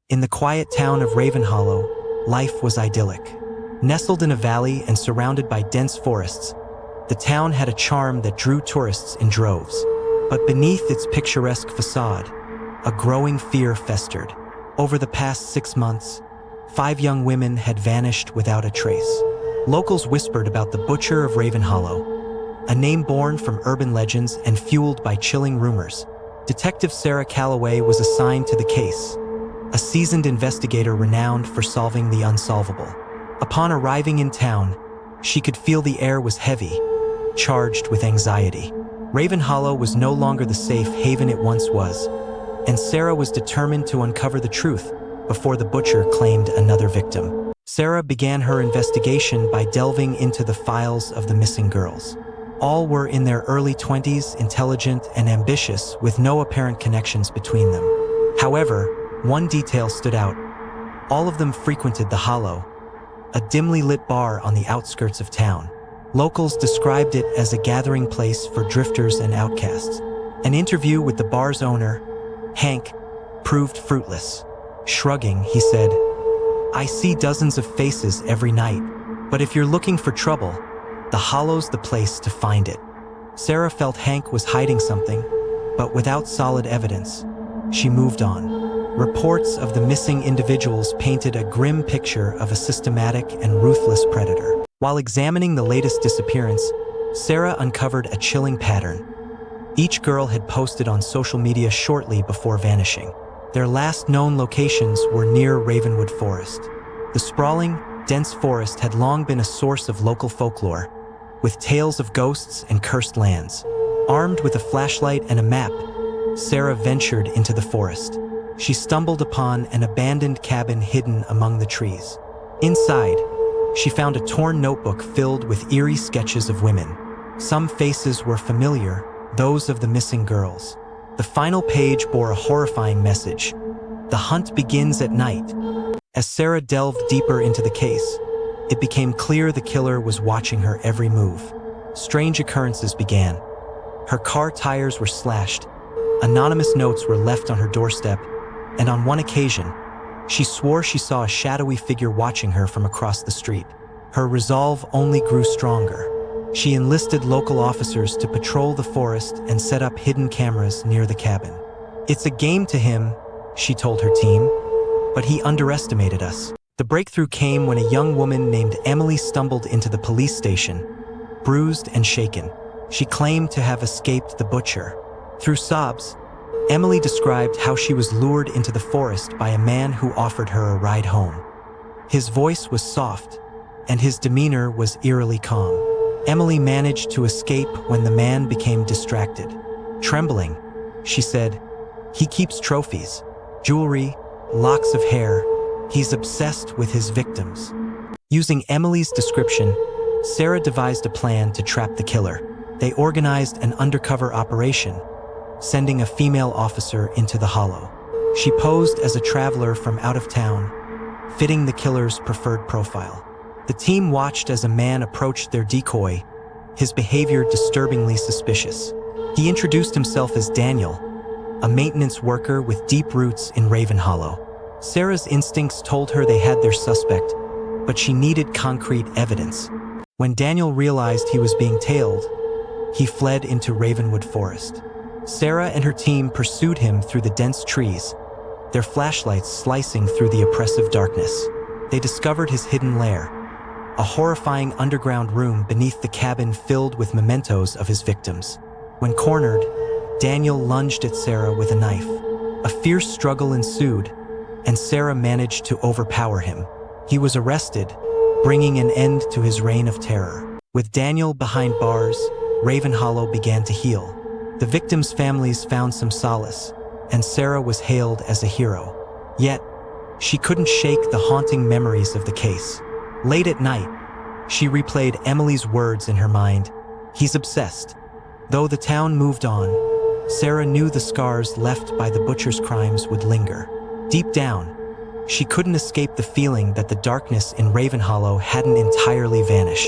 In the quiet town of Ravenhollow, life was idyllic. Nestled in a valley and surrounded by dense forests, the town had a charm that drew tourists in droves. But beneath its picturesque facade, a growing fear festered. Over the past 6 months, 5 young women had vanished without a trace. Locals whispered about the Butcher of Ravenhollow, a name born from urban legends and fueled by chilling rumors. Detective Sarah Calloway was assigned to the case, a seasoned investigator renowned for solving the unsolvable. Upon arriving in town, she could feel the air was heavy, charged with anxiety. Ravenhollow was no longer the safe haven it once was, and Sarah was determined to uncover the truth before the butcher claimed another victim. Sarah began her investigation by delving into the files of the missing girls. All were in their early 20s, intelligent and ambitious, with no apparent connections between them. However, one detail stood out. All of them frequented the Hollow, a dimly lit bar on the outskirts of town. Locals described it as a gathering place for drifters and outcasts. An interview with the bar's owner, Hank, proved fruitless. Shrugging, he said, "I see dozens of faces every night, but if you're looking for trouble, the Hollow's the place to find it." Sarah felt Hank was hiding something, but without solid evidence, she moved on. Reports of the missing individuals painted a grim picture of a systematic and ruthless predator. While examining the latest disappearance, Sarah uncovered a chilling pattern. Each girl had posted on social media shortly before vanishing. Their last known locations were near Ravenwood Forest. The sprawling, dense forest had long been a source of local folklore, with tales of ghosts and cursed lands. Armed with a flashlight and a map, Sarah ventured into the forest. She stumbled upon an abandoned cabin hidden among the trees. Inside, she found a torn notebook filled with eerie sketches of women. Some faces were familiar, those of the missing girls. The final page bore a horrifying message: "The hunt begins at night." As Sarah delved deeper into the case, it became clear the killer was watching her every move. Strange occurrences began. Her car tires were slashed, anonymous notes were left on her doorstep, and on one occasion, she swore she saw a shadowy figure watching her from across the street. Her resolve only grew stronger. She enlisted local officers to patrol the forest and set up hidden cameras near the cabin. "It's a game to him," she told her team, "but he underestimated us." The breakthrough came when a young woman named Emily stumbled into the police station, bruised and shaken. She claimed to have escaped the butcher. Through sobs, Emily described how she was lured into the forest by a man who offered her a ride home. His voice was soft, and his demeanor was eerily calm. Emily managed to escape when the man became distracted. Trembling, she said, "He keeps trophies, jewelry, locks of hair. He's obsessed with his victims." Using Emily's description, Sarah devised a plan to trap the killer. They organized an undercover operation, sending a female officer into the Hollow. She posed as a traveler from out of town, fitting the killer's preferred profile. The team watched as a man approached their decoy, his behavior disturbingly suspicious. He introduced himself as Daniel, a maintenance worker with deep roots in Ravenhollow. Sarah's instincts told her they had their suspect, but she needed concrete evidence. When Daniel realized he was being tailed, he fled into Ravenwood Forest. Sarah and her team pursued him through the dense trees, their flashlights slicing through the oppressive darkness. They discovered his hidden lair, a horrifying underground room beneath the cabin filled with mementos of his victims. When cornered, Daniel lunged at Sarah with a knife. A fierce struggle ensued, and Sarah managed to overpower him. He was arrested, bringing an end to his reign of terror. With Daniel behind bars, Ravenhollow began to heal. The victims' families found some solace, and Sarah was hailed as a hero. Yet, she couldn't shake the haunting memories of the case. Late at night, she replayed Emily's words in her mind. "He's obsessed." Though the town moved on, Sarah knew the scars left by the butcher's crimes would linger. Deep down, she couldn't escape the feeling that the darkness in Ravenhollow hadn't entirely vanished.